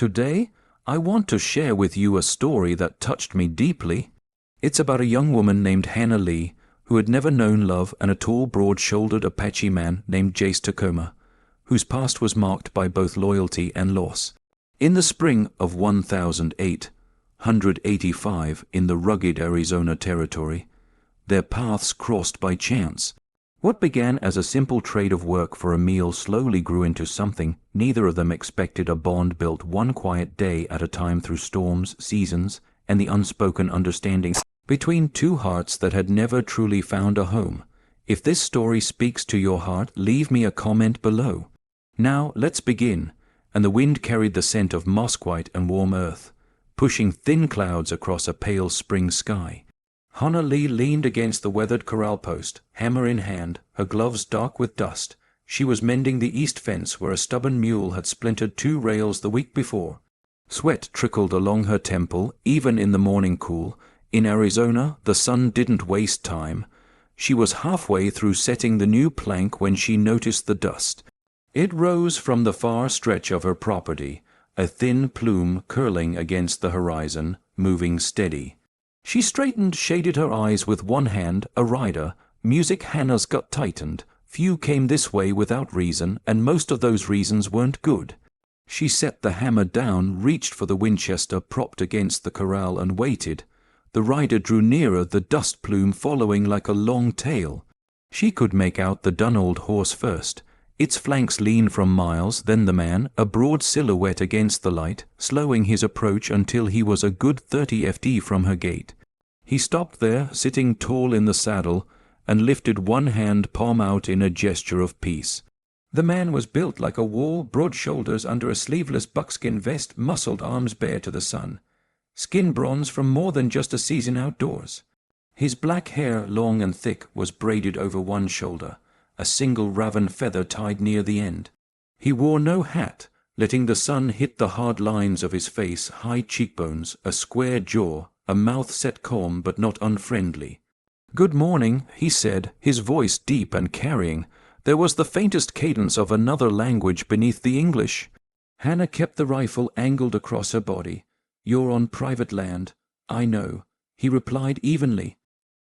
Today, I want to share with you a story that touched me deeply. It's about a young woman named Hannah Lee, who had never known love, and a tall, broad-shouldered Apache man named Jace Tacoma, whose past was marked by both loyalty and loss. In the spring of 1885, in the rugged Arizona territory, their paths crossed by chance. What began as a simple trade of work for a meal slowly grew into something neither of them expected, a bond built one quiet day at a time through storms, seasons, and the unspoken understandings between two hearts that had never truly found a home. If this story speaks to your heart, leave me a comment below. Now, let's begin. And the wind carried the scent of moss-white and warm earth, pushing thin clouds across a pale spring sky. Hannah Lee leaned against the weathered corral post, hammer in hand, her gloves dark with dust. She was mending the east fence where a stubborn mule had splintered 2 rails the week before. Sweat trickled along her temple, even in the morning cool. In Arizona, the sun didn't waste time. She was halfway through setting the new plank when she noticed the dust. It rose from the far stretch of her property, a thin plume curling against the horizon, moving steady. She straightened, shaded her eyes with one hand. A rider. Music. Hannah's gut tightened. Few came this way without reason, and most of those reasons weren't good. She set the hammer down, reached for the Winchester propped against the corral, and waited. The rider drew nearer, the dust plume following like a long tail. She could make out the dun old horse first, its flanks lean from miles, then the man, a broad silhouette against the light, slowing his approach until he was a good 30 ft from her gate. He stopped there, sitting tall in the saddle, and lifted one hand palm out in a gesture of peace. The man was built like a wall, broad shoulders under a sleeveless buckskin vest, muscled arms bare to the sun. Skin bronze from more than just a season outdoors. His black hair, long and thick, was braided over one shoulder, a single raven feather tied near the end. He wore no hat, letting the sun hit the hard lines of his face, high cheekbones, a square jaw, a mouth set calm but not unfriendly. "Good morning," he said, his voice deep and carrying. There was the faintest cadence of another language beneath the English. Hannah kept the rifle angled across her body. "You're on private land." "I know," he replied evenly.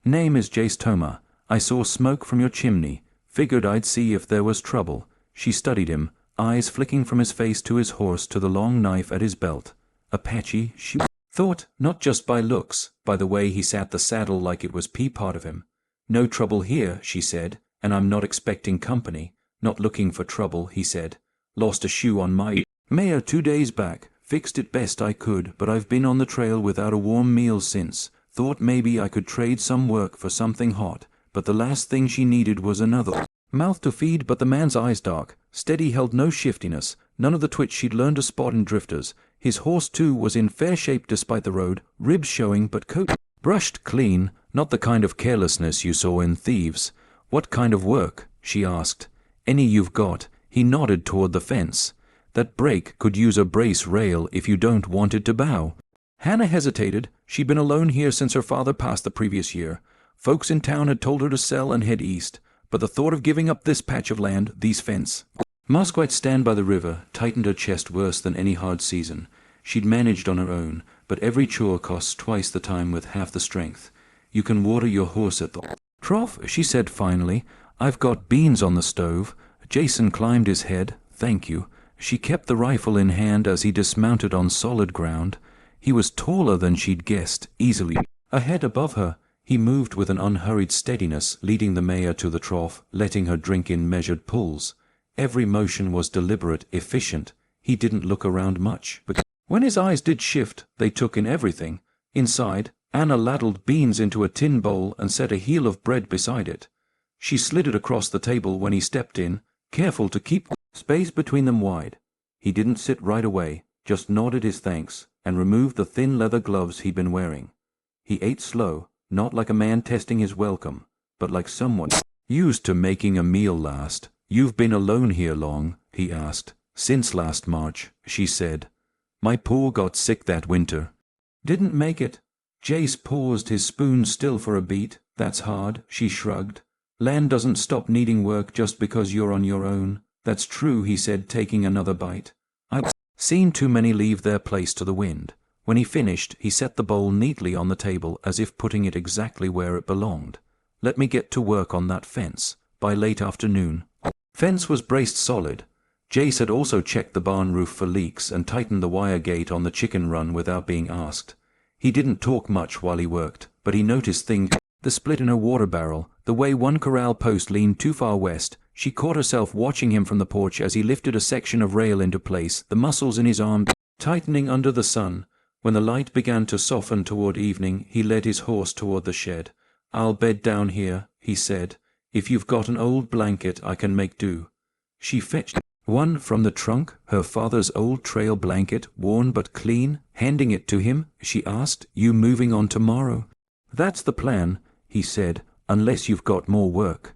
"Name is Jace Toma. I saw smoke from your chimney. Figured I'd see if there was trouble." She studied him, eyes flicking from his face to his horse to the long knife at his belt. Apache, she thought, not just by looks, by the way he sat the saddle like it was pea part of him. "No trouble here," she said, "and I'm not expecting company." "Not looking for trouble," he said. "Lost a shoe on my mare 2 days back. Fixed it best I could, but I've been on the trail without a warm meal since. Thought maybe I could trade some work for something hot, but the last thing she needed was another mouth to feed." But the man's eyes dark, steady, held no shiftiness, none of the twitch she'd learned to spot in drifters. His horse, too, was in fair shape despite the road, ribs showing but coat brushed clean, not the kind of carelessness you saw in thieves. "What kind of work?" she asked. "Any you've got." He nodded toward the fence. "That break could use a brace rail if you don't want it to bow." Hannah hesitated. She'd been alone here since her father passed the previous year. Folks in town had told her to sell and head east, but the thought of giving up this patch of land, these fence must quite stand by the river, tightened her chest worse than any hard season. She'd managed on her own, but every chore costs twice the time with half the strength. "You can water your horse at the trough," she said finally. "I've got beans on the stove." Jason climbed his head. "Thank you." She kept the rifle in hand as he dismounted on solid ground. He was taller than she'd guessed, easily a head above her. He moved with an unhurried steadiness, leading the mare to the trough, letting her drink in measured pulls. Every motion was deliberate, efficient. He didn't look around much, but when his eyes did shift, they took in everything. Inside, Anna ladled beans into a tin bowl and set a heel of bread beside it. She slid it across the table when he stepped in, careful to keep space between them wide. He didn't sit right away, just nodded his thanks, and removed the thin leather gloves he'd been wearing. He ate slow, not like a man testing his welcome, but like someone used to making a meal last. "You've been alone here long?" he asked. "Since last March," she said. "My paw got sick that winter. Didn't make it." Jace paused, his spoon still for a beat. "That's hard," she shrugged. "Land doesn't stop needing work just because you're on your own." "That's true," he said, taking another bite. "I Seen too many leave their place to the wind. When he finished, he set the bowl neatly on the table as if putting it exactly where it belonged. Let me get to work on that fence. By late afternoon, fence was braced solid. Jace had also checked the barn roof for leaks and tightened the wire gate on the chicken run without being asked. He didn't talk much while he worked, but he noticed things: the split in her water barrel, the way one corral post leaned too far west. She caught herself watching him from the porch as he lifted a section of rail into place, the muscles in his arm tightening under the sun. When the light began to soften toward evening, he led his horse toward the shed. "I'll bed down here," he said. "If you've got an old blanket, I can make do." She fetched one from the trunk, her father's old trail blanket, worn but clean. Handing it to him, she asked, "You moving on tomorrow?" "That's the plan," he said, "unless you've got more work."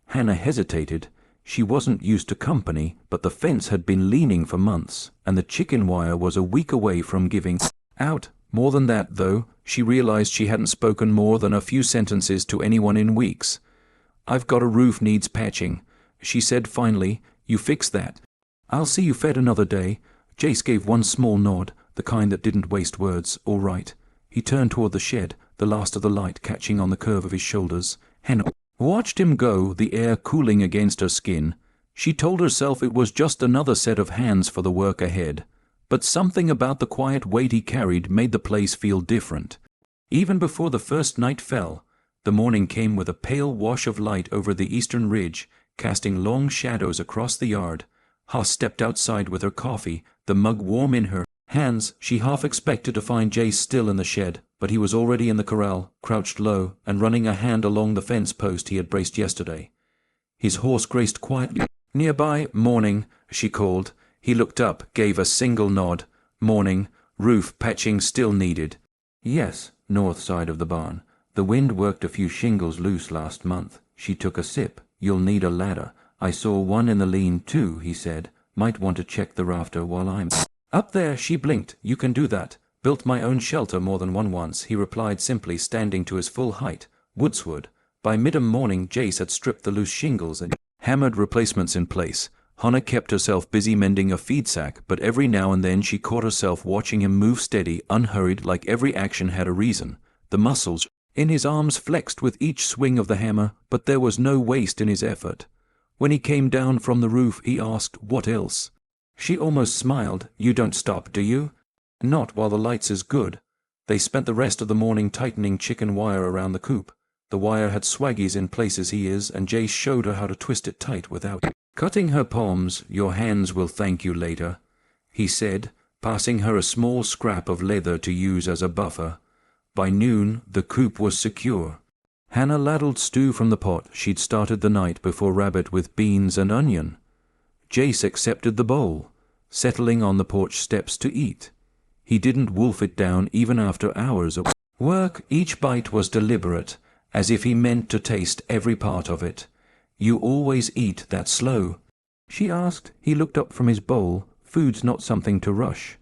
Hannah hesitated. She wasn't used to company, but the fence had been leaning for months, and the chicken wire was a week away from giving out. More than that, though, she realized she hadn't spoken more than a few sentences to anyone in weeks. "I've got a roof needs patching," she said finally. "You fix that. I'll see you fed another day." Jace gave one small nod, the kind that didn't waste words. "All right." He turned toward the shed, the last of the light catching on the curve of his shoulders. Hannah watched him go, the air cooling against her skin. She told herself it was just another set of hands for the work ahead. But something about the quiet weight he carried made the place feel different. Even before the first night fell, the morning came with a pale wash of light over the eastern ridge, casting long shadows across the yard. Haas stepped outside with her coffee, the mug warm in her hands. She half expected to find Jace still in the shed, but he was already in the corral, crouched low, and running a hand along the fence post he had braced yesterday. His horse grazed quietly nearby. "Morning," she called. He looked up, gave a single nod. "Morning. Roof patching still needed?" "Yes, north side of the barn. The wind worked a few shingles loose last month." She took a sip. "You'll need a ladder. I saw one in the lean-to," he said. "Might want to check the rafter while I'm up there." She blinked. "You can do that. Built my own shelter more than one once," he replied simply, standing to his full height. Woodswood. By mid-morning, Jace had stripped the loose shingles and hammered replacements in place. Hannah kept herself busy mending a feed sack, but every now and then she caught herself watching him move steady, unhurried, like every action had a reason. The muscles in his arms flexed with each swing of the hammer, but there was no waste in his effort. When he came down from the roof, he asked, "What else?" She almost smiled. "You don't stop, do you?" "Not while the lights is good." They spent the rest of the morning tightening chicken wire around the coop. The wire had swaggies in places he is, and Jace showed her how to twist it tight without cutting her palms. "Your hands will thank you later," he said, passing her a small scrap of leather to use as a buffer. By noon, the coop was secure. Hannah ladled stew from the pot she'd started the night before rabbit with beans and onion. Jace accepted the bowl, settling on the porch steps to eat. He didn't wolf it down even after hours of work. Each bite was deliberate, as if he meant to taste every part of it. "You always eat that slow?" she asked. He looked up from his bowl. Food's not something to rush.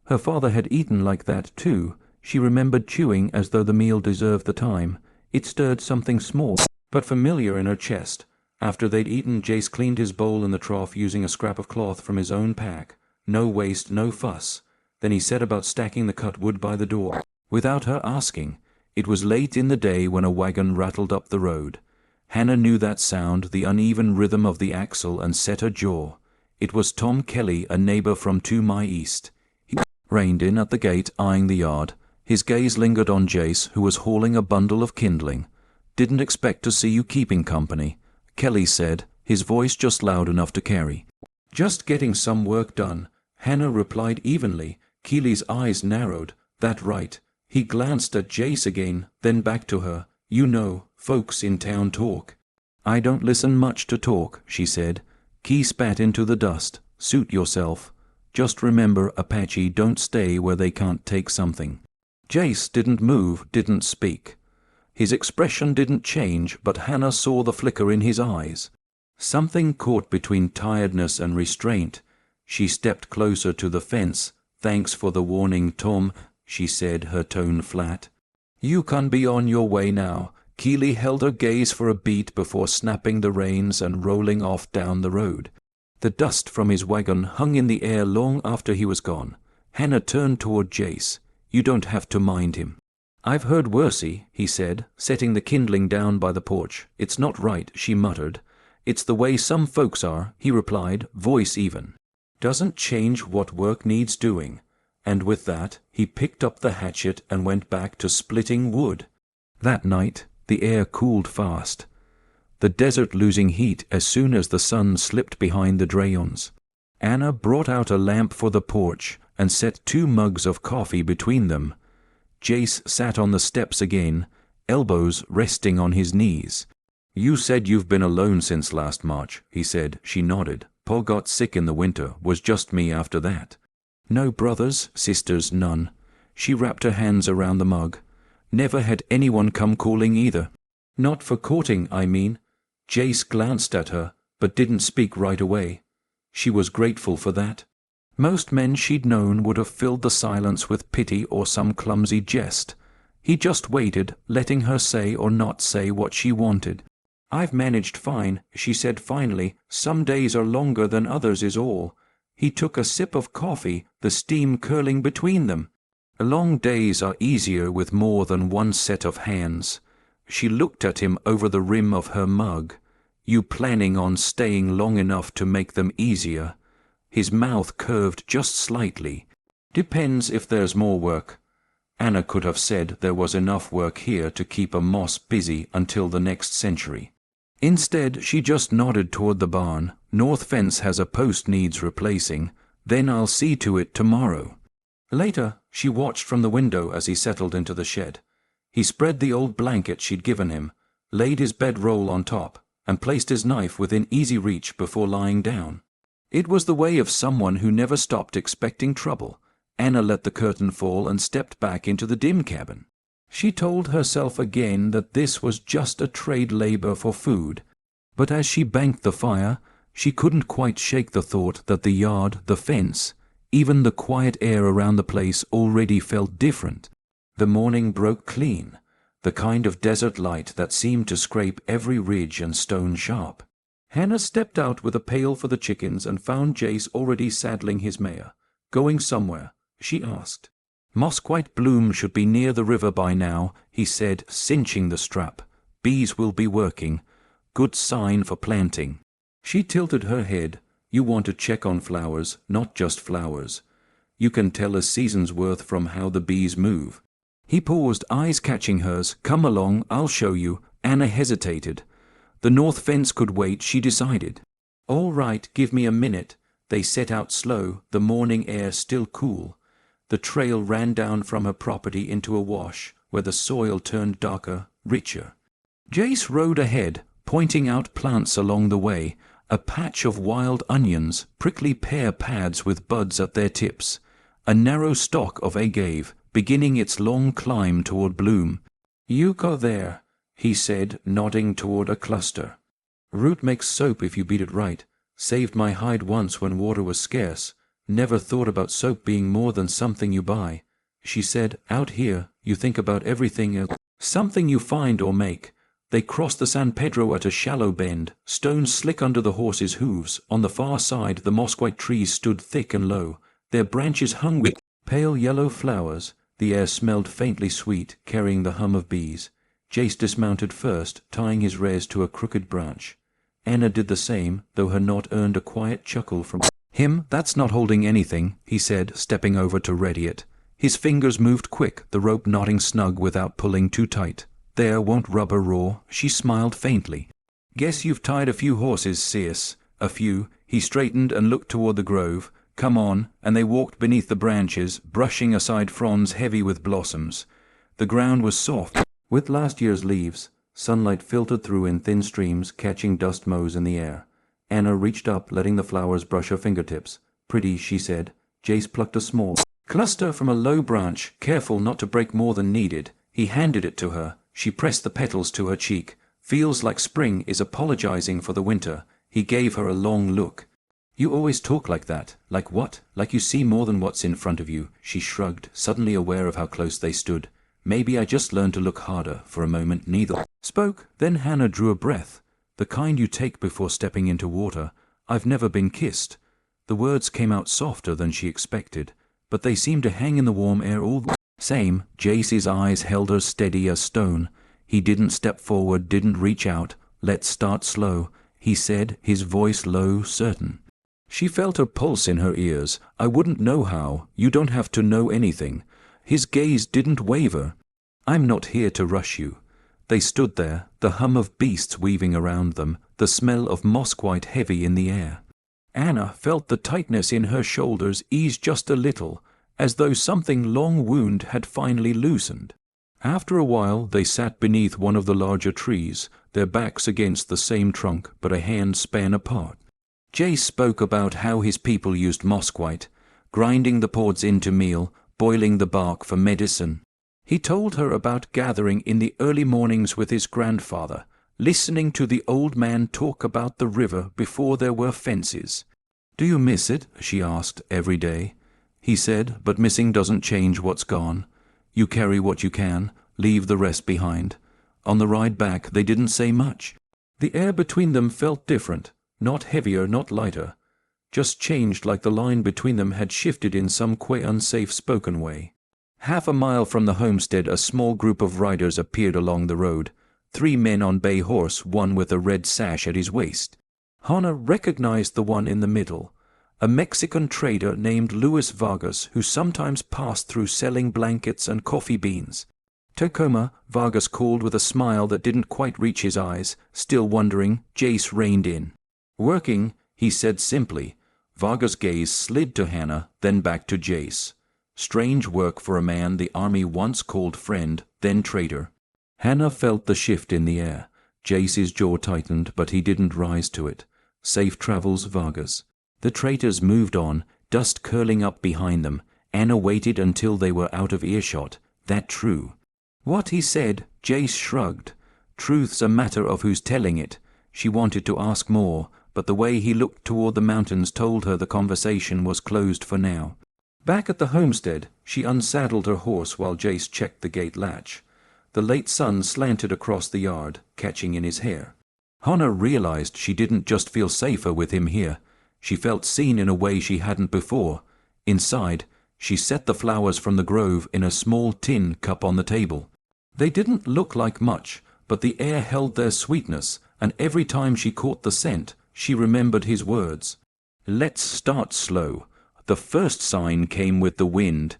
Her father had eaten like that too. She remembered chewing as though the meal deserved the time. It stirred something small but familiar in her chest. After they'd eaten, Jace cleaned his bowl in the trough using a scrap of cloth from his own pack. No waste, no fuss. Then he set about stacking the cut wood by the door, without her asking. It was late in the day when a wagon rattled up the road. Hannah knew that sound, the uneven rhythm of the axle, and set her jaw. It was Tom Kelly, a neighbor from 2 mi east. He reined in at the gate, eyeing the yard. His gaze lingered on Jace, who was hauling a bundle of kindling. "Didn't expect to see you keeping company," Kelly said, his voice just loud enough to carry. "Just getting some work done," Hannah replied evenly. Keely's eyes narrowed. "That right." He glanced at Jace again, then back to her. "You know, folks in town talk." "I don't listen much to talk," she said. Key spat into the dust. "Suit yourself. Just remember, Apache don't stay where they can't take something." Jace didn't move, didn't speak. His expression didn't change, but Hannah saw the flicker in his eyes. Something caught between tiredness and restraint. She stepped closer to the fence. "Thanks for the warning, Tom," she said, her tone flat. "You can be on your way now." Keely held her gaze for a beat before snapping the reins and rolling off down the road. The dust from his wagon hung in the air long after he was gone. Hannah turned toward Jace. "You don't have to mind him." "I've heard worsey," he said, setting the kindling down by the porch. "It's not right," she muttered. "It's the way some folks are," he replied, voice even. "Doesn't change what work needs doing." And with that, he picked up the hatchet and went back to splitting wood. That night, the air cooled fast, the desert losing heat as soon as the sun slipped behind the drayons. Anna brought out a lamp for the porch and set 2 mugs of coffee between them. Jace sat on the steps again, elbows resting on his knees. "You said you've been alone since last March," he said. She nodded. "Pa got sick in the winter. Was just me after that." "No brothers, sisters, none." She wrapped her hands around the mug. "Never had anyone come calling either." "Not for courting, I mean." Jace glanced at her, but didn't speak right away. She was grateful for that. Most men she'd known would have filled the silence with pity or some clumsy jest. He just waited, letting her say or not say what she wanted. "I've managed fine," she said finally. "Some days are longer than others is all." He took a sip of coffee, the steam curling between them. "Long days are easier with more than one set of hands." She looked at him over the rim of her mug. "You planning on staying long enough to make them easier?" His mouth curved just slightly. "Depends if there's more work." Anna could have said there was enough work here to keep a Moss busy until the next century. Instead, she just nodded toward the barn. "North fence has a post needs replacing. Then I'll see to it tomorrow." Later, she watched from the window as he settled into the shed. He spread the old blanket she'd given him, laid his bedroll on top, and placed his knife within easy reach before lying down. It was the way of someone who never stopped expecting trouble. Anna let the curtain fall and stepped back into the dim cabin. She told herself again that this was just a trade labor for food. But as she banked the fire, she couldn't quite shake the thought that the yard, the fence, even the quiet air around the place already felt different. The morning broke clean, the kind of desert light that seemed to scrape every ridge and stone sharp. Hannah stepped out with a pail for the chickens and found Jace already saddling his mare. "Going somewhere?" she asked. "Moss-white bloom should be near the river by now," he said, cinching the strap. "Bees will be working. Good sign for planting." She tilted her head. "You want to check on flowers, not just flowers. You can tell a season's worth from how the bees move." He paused, eyes catching hers. "Come along, I'll show you." Anna hesitated. The north fence could wait, she decided. "All right, give me a minute." They set out slow, the morning air still cool. The trail ran down from her property into a wash, where the soil turned darker, richer. Jace rode ahead, pointing out plants along the way, a patch of wild onions, prickly pear pads with buds at their tips, a narrow stalk of agave, beginning its long climb toward bloom. "You go there," he said, nodding toward a cluster. "Root makes soap if you beat it right. Saved my hide once when water was scarce. Never thought about soap being more than something you buy." She said, "Out here, you think about everything else. Something you find or make." They crossed the San Pedro at a shallow bend, stones slick under the horses' hooves. On the far side, the moss-white trees stood thick and low, their branches hung with pale yellow flowers. The air smelled faintly sweet, carrying the hum of bees. Jace dismounted first, tying his res to a crooked branch. Anna did the same, though her nod earned a quiet chuckle from him. "That's not holding anything," he said, stepping over to ready it. His fingers moved quick, the rope knotting snug without pulling too tight. "There, won't rubber raw." She smiled faintly. "Guess you've tied a few horses, Sears." "A few." He straightened and looked toward the grove. "Come on," and they walked beneath the branches, brushing aside fronds heavy with blossoms. The ground was soft with last year's leaves. Sunlight filtered through in thin streams, catching dust motes in the air. Anna reached up, letting the flowers brush her fingertips. "Pretty," she said. Jace plucked a small cluster from a low branch, careful not to break more than needed. He handed it to her. She pressed the petals to her cheek. "Feels like spring is apologizing for the winter." He gave her a long look. "You always talk like that." "Like what?" "Like you see more than what's in front of you." She shrugged, suddenly aware of how close they stood. "Maybe I just learned to look harder." For a moment neither spoke. Then Hannah drew a breath, the kind you take before stepping into water. I've never been kissed." The words came out softer than she expected, but they seemed to hang in the warm air all the same. Jace's eyes held her steady as stone. He didn't step forward, didn't reach out. "Let's start slow," he said, his voice low, certain. She felt her pulse in her ears. "I wouldn't know how. You don't have to know anything." His gaze didn't waver. "I'm not here to rush you." They stood there, the hum of beasts weaving around them, the smell of moss quite heavy in the air. Anna felt the tightness in her shoulders ease just a little, as though something long-wound had finally loosened. After a while they sat beneath one of the larger trees, their backs against the same trunk but a hand span apart. Jace spoke about how his people used mosquite, grinding the pods into meal, boiling the bark for medicine. He told her about gathering in the early mornings with his grandfather, listening to the old man talk about the river before there were fences. "Do you miss it?" she asked, "every day?" He said, "But missing doesn't change what's gone. You carry what you can, leave the rest behind." On the ride back they didn't say much. The air between them felt different, not heavier, not lighter, just changed, like the line between them had shifted in some unsafe spoken way. Half a mile from the homestead a small group of riders appeared along the road, 3 men on bay horse, one with a red sash at his waist. Hannah recognized the one in the middle, a Mexican trader named Luis Vargas, who sometimes passed through selling blankets and coffee beans. "Tacoma," Vargas called with a smile that didn't quite reach his eyes. Still wondering, Jace reined in. "Working," he said simply. Vargas' gaze slid to Hannah, then back to Jace. Strange work for a man the army once called friend, then traitor. Hannah felt the shift in the air. Jace's jaw tightened, but he didn't rise to it. "Safe travels, Vargas." The traitors moved on, dust curling up behind them. Anna waited until they were out of earshot. That true? What he said, Jace shrugged. Truth's a matter of who's telling it. She wanted to ask more, but the way he looked toward the mountains told her the conversation was closed for now. Back at the homestead, she unsaddled her horse while Jace checked the gate latch. The late sun slanted across the yard, catching in his hair. Hannah realized she didn't just feel safer with him here. She felt seen in a way she hadn't before. Inside, she set the flowers from the grove in a small tin cup on the table. They didn't look like much, but the air held their sweetness, and every time she caught the scent, she remembered his words. "Let's start slow." The first sign came with the wind.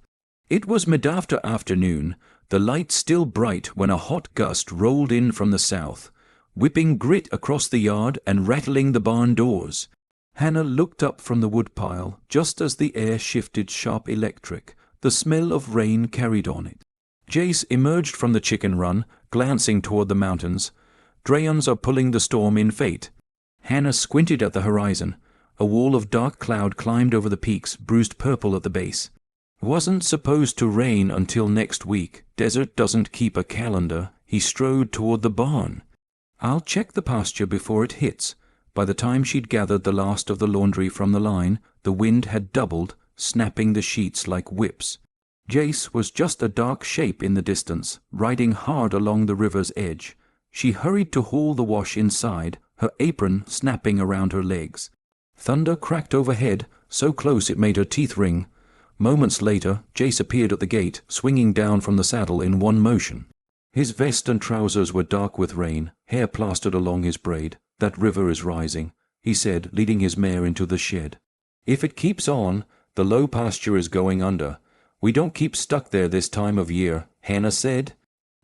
It was mid-afternoon, the light still bright when a hot gust rolled in from the south, whipping grit across the yard and rattling the barn doors. Hannah looked up from the woodpile just as the air shifted sharp electric. The smell of rain carried on it. Jace emerged from the chicken run, glancing toward the mountains. "Drayons are pulling the storm in fate." Hannah squinted at the horizon. A wall of dark cloud climbed over the peaks, bruised purple at the base. "Wasn't supposed to rain until next week. Desert doesn't keep a calendar." He strode toward the barn. "I'll check the pasture before it hits." By the time she'd gathered the last of the laundry from the line, the wind had doubled, snapping the sheets like whips. Jace was just a dark shape in the distance, riding hard along the river's edge. She hurried to haul the wash inside, her apron snapping around her legs. Thunder cracked overhead, so close it made her teeth ring. Moments later, Jace appeared at the gate, swinging down from the saddle in one motion. His vest and trousers were dark with rain, hair plastered along his braid. "That river is rising," he said, leading his mare into the shed. "If it keeps on, the low pasture is going under. We don't keep stuck there this time of year," Hannah said.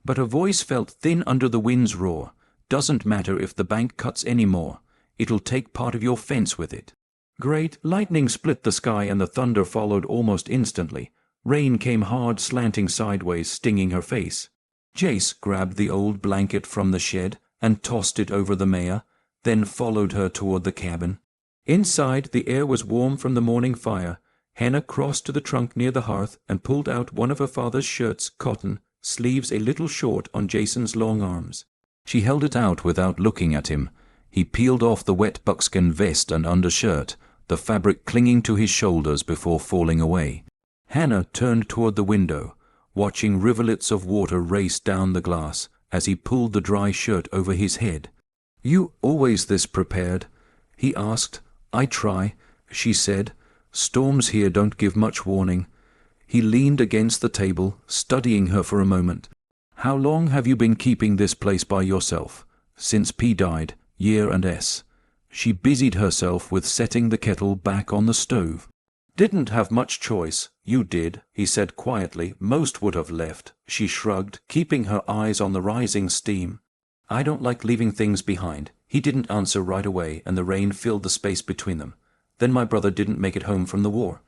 But her voice felt thin under the wind's roar. "Doesn't matter if the bank cuts any more. It'll take part of your fence with it." Great lightning split the sky and the thunder followed almost instantly. Rain came hard, slanting sideways, stinging her face. Jace grabbed the old blanket from the shed and tossed it over the mare, then followed her toward the cabin. Inside, the air was warm from the morning fire. Hannah crossed to the trunk near the hearth and pulled out one of her father's shirts, cotton, sleeves a little short on Jason's long arms. She held it out without looking at him. He peeled off the wet buckskin vest and undershirt, the fabric clinging to his shoulders before falling away. Hannah turned toward the window, watching rivulets of water race down the glass as he pulled the dry shirt over his head. "You always this prepared?" he asked, "I try," she said. "Storms here don't give much warning." He leaned against the table, studying her for a moment. "How long have you been keeping this place by yourself?" "Since P died, year and S." She busied herself with setting the kettle back on the stove. "Didn't have much choice. You did," he said quietly. "Most would have left." She shrugged, keeping her eyes on the rising steam. "I don't like leaving things behind." He didn't answer right away, and the rain filled the space between them. "Then my brother didn't make it home from the war."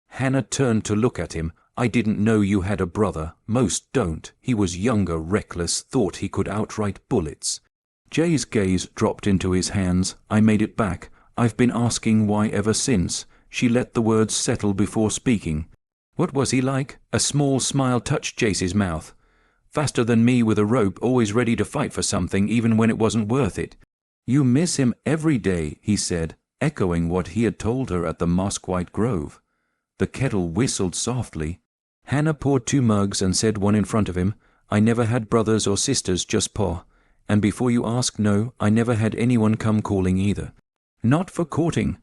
Hannah turned to look at him. "I didn't know you had a brother. Most don't." He was younger, reckless, thought he could outright bullets. Jay's gaze dropped into his hands. "I made it back. I've been asking why ever since." She let the words settle before speaking. "What was he like?" A small smile touched Jace's mouth. "Faster than me with a rope, always ready to fight for something, even when it wasn't worth it." "You miss him every day," he said, echoing what he had told her at the Mosk-White Grove. The kettle whistled softly. Hannah poured 2 mugs and said one in front of him. "I never had brothers or sisters, just Pa. And before you ask, no, I never had anyone come calling either." "Not for courting."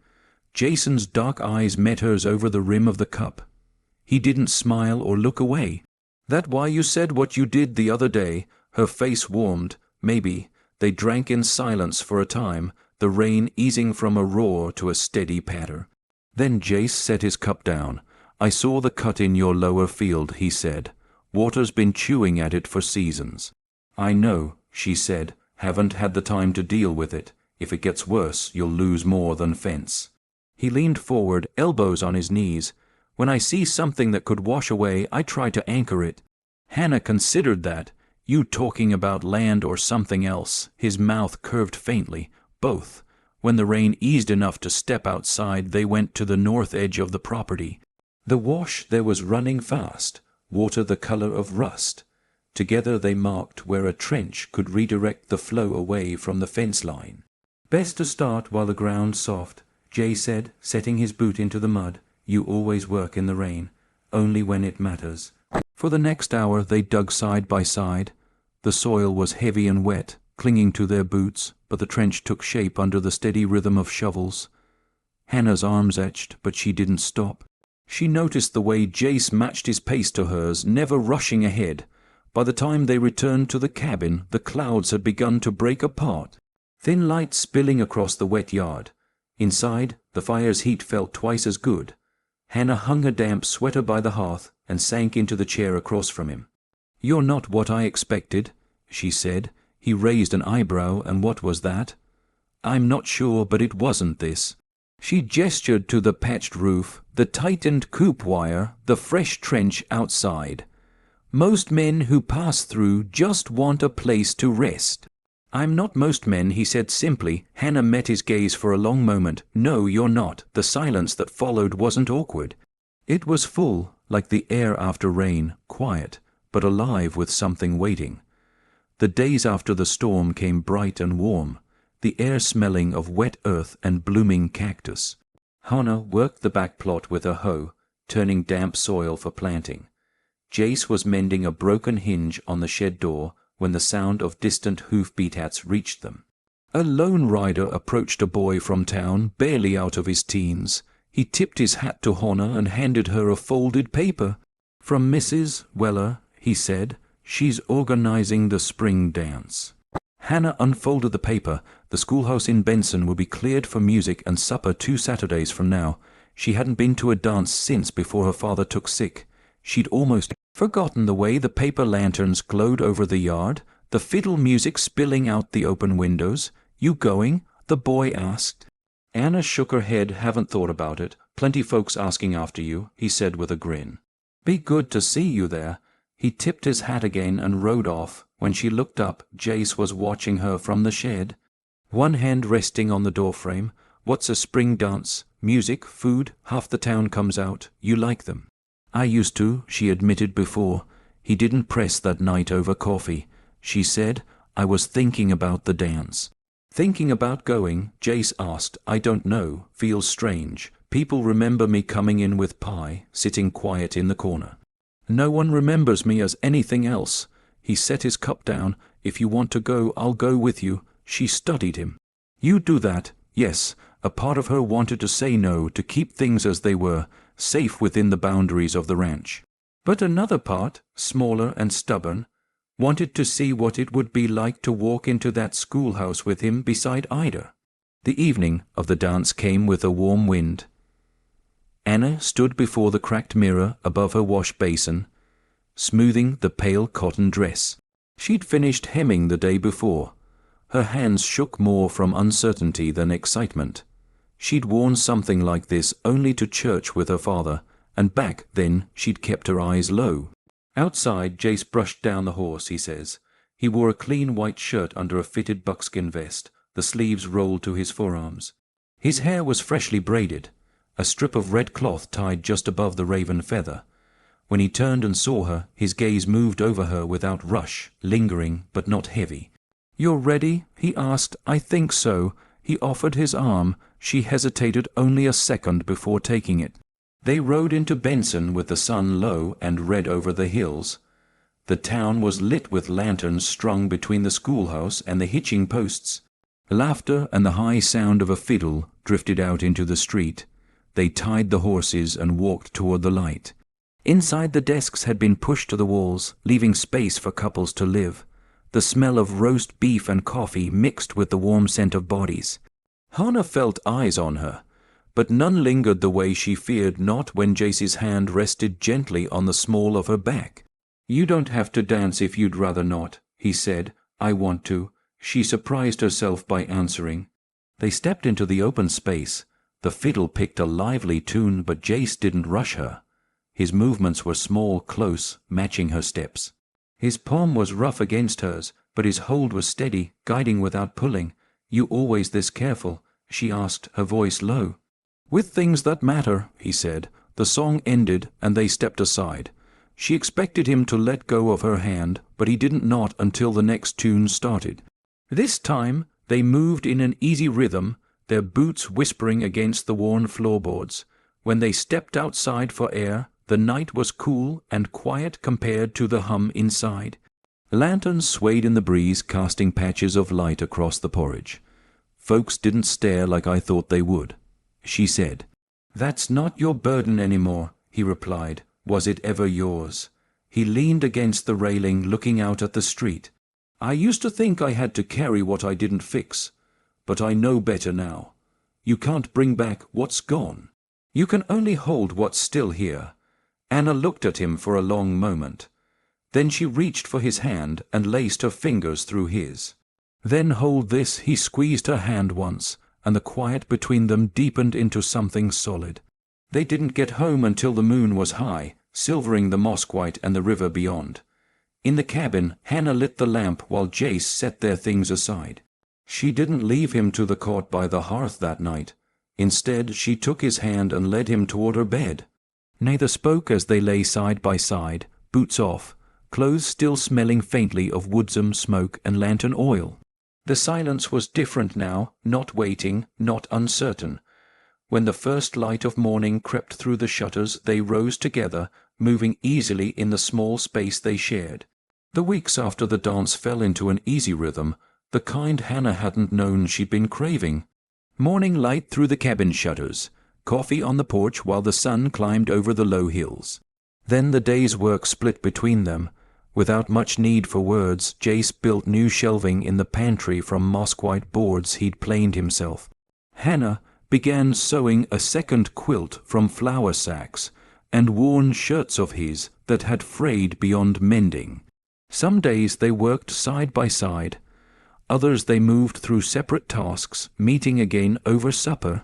Jason's dark eyes met hers over the rim of the cup. He didn't smile or look away. "That why you said what you did the other day?" Her face warmed. "Maybe." They drank in silence for a time, the rain easing from a roar to a steady patter. Then Jace set his cup down. "I saw the cut in your lower field," he said. "Water's been chewing at it for seasons." "I know," she said. "Haven't had the time to deal with it. If it gets worse, you'll lose more than fence." He leaned forward, elbows on his knees. "When I see something that could wash away, I try to anchor it." Hannah considered that. "You talking about land or something else?" His mouth curved faintly. "Both." When the rain eased enough to step outside, they went to the north edge of the property. The wash there was running fast, water the color of rust. Together they marked where a trench could redirect the flow away from the fence line. "Best to start while the ground's soft," Jay said, setting his boot into the mud. "You always work in the rain, only when it matters." For the next hour they dug side by side. The soil was heavy and wet, clinging to their boots, but the trench took shape under the steady rhythm of shovels. Hannah's arms etched, but she didn't stop. She noticed the way Jace matched his pace to hers, never rushing ahead. By the time they returned to the cabin, the clouds had begun to break apart, thin light spilling across the wet yard. Inside, the fire's heat felt twice as good. Hannah hung a damp sweater by the hearth and sank into the chair across from him. "You're not what I expected," she said. He raised an eyebrow, and what was that? "I'm not sure, but it wasn't this." She gestured to the patched roof, the tightened coop wire, the fresh trench outside. "Most men who pass through just want a place to rest." "I'm not most men," he said simply. Hannah met his gaze for a long moment. "No, you're not." The silence that followed wasn't awkward. It was full, like the air after rain, quiet, but alive with something waiting. The days after the storm came bright and warm, the air smelling of wet earth and blooming cactus. Hannah worked the back plot with her hoe, turning damp soil for planting. Jace was mending a broken hinge on the shed door when the sound of distant hoof-beats reached them. A lone rider approached a boy from town, barely out of his teens. He tipped his hat to Hannah and handed her a folded paper. "From Mrs. Weller," he said. "She's organizing the spring dance." Hannah unfolded the paper. The schoolhouse in Benson would be cleared for music and supper 2 Saturdays from now. She hadn't been to a dance since before her father took sick. She'd almost forgotten the way the paper lanterns glowed over the yard, the fiddle music spilling out the open windows. "You going?" the boy asked. Anna shook her head. "Haven't thought about it. Plenty folks asking after you," he said with a grin. "Be good to see you there." He tipped his hat again and rode off. When she looked up, Jace was watching her from the shed, one hand resting on the doorframe. "What's a spring dance? Music, food, half the town comes out. You like them?" "I used to," she admitted before. He didn't press that night over coffee. She said, "I was thinking about the dance." "Thinking about going?" Jace asked. "I don't know. Feels strange. People remember me coming in with pie, sitting quiet in the corner. No one remembers me as anything else." He set his cup down. "If you want to go, I'll go with you." She studied him. "You do that." "Yes, A part of her wanted to say no, to keep things as they were, safe within the boundaries of the ranch. But another part, smaller and stubborn, wanted to see what it would be like to walk into that schoolhouse with him beside Ida. The evening of the dance came with a warm wind. Anna stood before the cracked mirror above her wash basin, smoothing the pale cotton dress. She'd finished hemming the day before. Her hands shook more from uncertainty than excitement. She'd worn something like this only to church with her father, and back then she'd kept her eyes low. Outside, Jace brushed down the horse, he says. He wore a clean white shirt under a fitted buckskin vest, the sleeves rolled to his forearms. His hair was freshly braided, a strip of red cloth tied just above the raven feather. When he turned and saw her, his gaze moved over her without rush, lingering but not heavy. "You're ready?" he asked. "I think so." He offered his arm. She hesitated only a second before taking it. They rode into Benson with the sun low and red over the hills. The town was lit with lanterns strung between the schoolhouse and the hitching posts. Laughter and the high sound of a fiddle drifted out into the street. They tied the horses and walked toward the light. Inside, the desks had been pushed to the walls, leaving space for couples to live. The smell of roast beef and coffee mixed with the warm scent of bodies. Hannah felt eyes on her, but none lingered the way she feared not when Jace's hand rested gently on the small of her back. "You don't have to dance if you'd rather not," he said. "I want to." She surprised herself by answering. They stepped into the open space. The fiddle picked a lively tune, but Jace didn't rush her. His movements were small, close, matching her steps. His palm was rough against hers, but his hold was steady, guiding without pulling. "You always this careful?" she asked, her voice low. "With things that matter," he said. The song ended, and they stepped aside. She expected him to let go of her hand, but he didn't not until the next tune started. This time they moved in an easy rhythm, their boots whispering against the worn floorboards. When they stepped outside for air, the night was cool and quiet compared to the hum inside. Lanterns swayed in the breeze, casting patches of light across the porridge. "Folks didn't stare like I thought they would," she said. "That's not your burden anymore," he replied. "Was it ever yours?" He leaned against the railing, looking out at the street. "I used to think I had to carry what I didn't fix, but I know better now. You can't bring back what's gone. You can only hold what's still here." Anna looked at him for a long moment. Then she reached for his hand and laced her fingers through his. "Then hold this." He squeezed her hand once, and the quiet between them deepened into something solid. They didn't get home until the moon was high, silvering the mosque white and the river beyond. In the cabin, Hannah lit the lamp while Jace set their things aside. She didn't leave him to the cot by the hearth that night. Instead, she took his hand and led him toward her bed. Neither spoke as they lay side by side, boots off, clothes still smelling faintly of woodsome smoke and lantern oil. The silence was different now, not waiting, not uncertain. When the first light of morning crept through the shutters, they rose together, moving easily in the small space they shared. The weeks after the dance fell into an easy rhythm, the kind Hannah hadn't known she'd been craving. Morning light through the cabin shutters, coffee on the porch while the sun climbed over the low hills. Then the day's work split between them. Without much need for words, Jace built new shelving in the pantry from mosque-white boards he'd planed himself. Hannah began sewing a second quilt from flour sacks and worn shirts of his that had frayed beyond mending. Some days they worked side by side. Others they moved through separate tasks, meeting again over supper.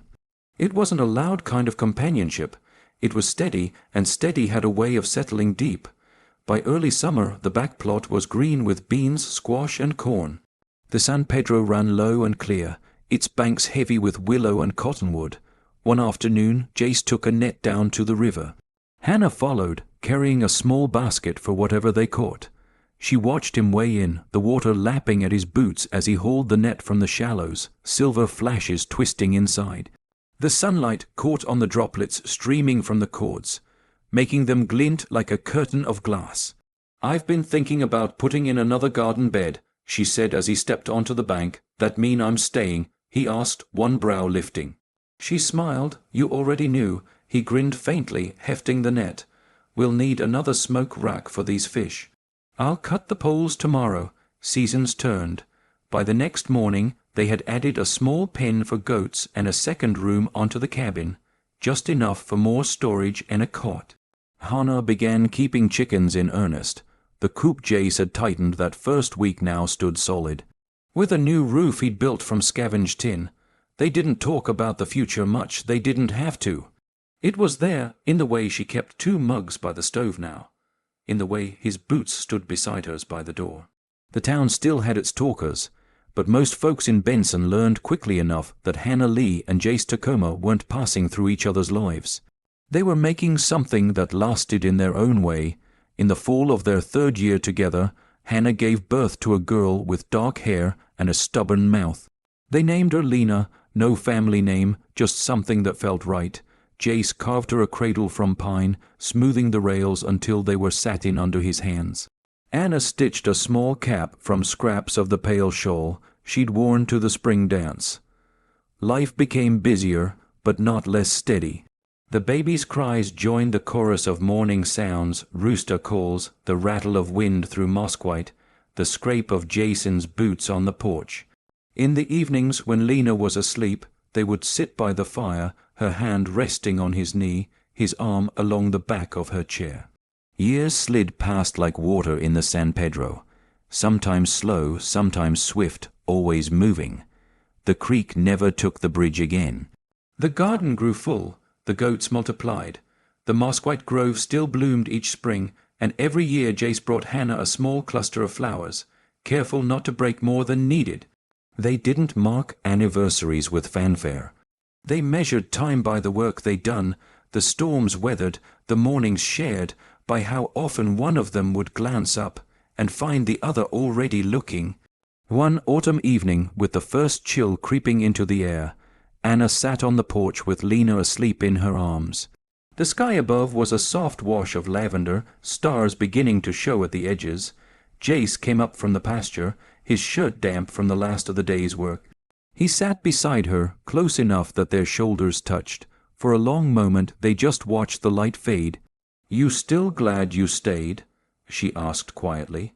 It wasn't a loud kind of companionship. It was steady, and steady had a way of settling deep. By early summer, the back plot was green with beans, squash, and corn. The San Pedro ran low and clear, its banks heavy with willow and cottonwood. One afternoon, Jace took a net down to the river. Hannah followed, carrying a small basket for whatever they caught. She watched him weigh in, the water lapping at his boots as he hauled the net from the shallows, silver flashes twisting inside. The sunlight caught on the droplets streaming from the cords, making them glint like a curtain of glass. "I've been thinking about putting in another garden bed," she said as he stepped onto the bank. "That mean I'm staying?" he asked, one brow lifting. She smiled. You already knew. He grinned faintly, hefting the net. We'll need another smoke rack for these fish. I'll cut the poles tomorrow. Seasons turned. By the next morning, they had added a small pen for goats and a second room onto the cabin, just enough for more storage and a cot. Hannah began keeping chickens in earnest. The coop Jace had tightened that first week now stood solid. With a new roof he'd built from scavenged tin. They didn't talk about the future much. They didn't have to. It was there, in the way she kept 2 mugs by the stove now, in the way his boots stood beside hers by the door. The town still had its talkers, but most folks in Benson learned quickly enough that Hannah Lee and Jace Tacoma weren't passing through each other's lives. They were making something that lasted in their own way. In the fall of their 3rd year together, Hannah gave birth to a girl with dark hair and a stubborn mouth. They named her Lena, no family name, just something that felt right. Jace carved her a cradle from pine, smoothing the rails until they were satin under his hands. Anna stitched a small cap from scraps of the pale shawl she'd worn to the spring dance. Life became busier, but not less steady. The baby's cries joined the chorus of morning sounds, rooster calls, the rattle of wind through mosquite, the scrape of Jason's boots on the porch. In the evenings when Lena was asleep, they would sit by the fire, her hand resting on his knee, his arm along the back of her chair. Years slid past like water in the San Pedro, sometimes slow, sometimes swift, always moving. The creek never took the bridge again. The garden grew full, the goats multiplied. The mosquite grove still bloomed each spring, and every year Jace brought Hannah a small cluster of flowers, careful not to break more than needed. They didn't mark anniversaries with fanfare. They measured time by the work they'd done, the storms weathered, the mornings shared, by how often one of them would glance up and find the other already looking. One autumn evening, with the first chill creeping into the air, Anna sat on the porch with Lena asleep in her arms. The sky above was a soft wash of lavender, stars beginning to show at the edges. Jace came up from the pasture, his shirt damp from the last of the day's work. He sat beside her, close enough that their shoulders touched. For a long moment they just watched the light fade. "You still glad you stayed?" she asked quietly.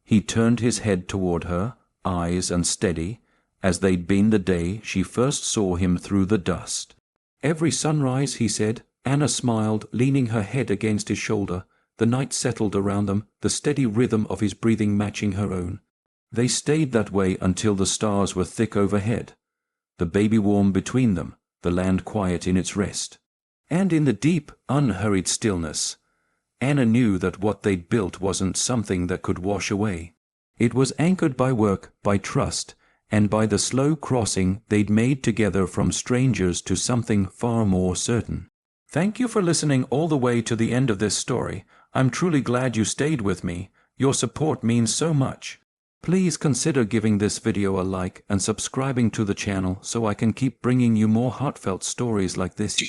He turned his head toward her, eyes unsteady, as they'd been the day she first saw him through the dust. "Every sunrise," he said. Anna smiled, leaning her head against his shoulder. The night settled around them, the steady rhythm of his breathing matching her own. They stayed that way until the stars were thick overhead, the baby warm between them, the land quiet in its rest. And in the deep, unhurried stillness, Anna knew that what they'd built wasn't something that could wash away. It was anchored by work, by trust, and by the slow crossing they'd made together from strangers to something far more certain. Thank you for listening all the way to the end of this story. I'm truly glad you stayed with me. Your support means so much. Please consider giving this video a like and subscribing to the channel so I can keep bringing you more heartfelt stories like this.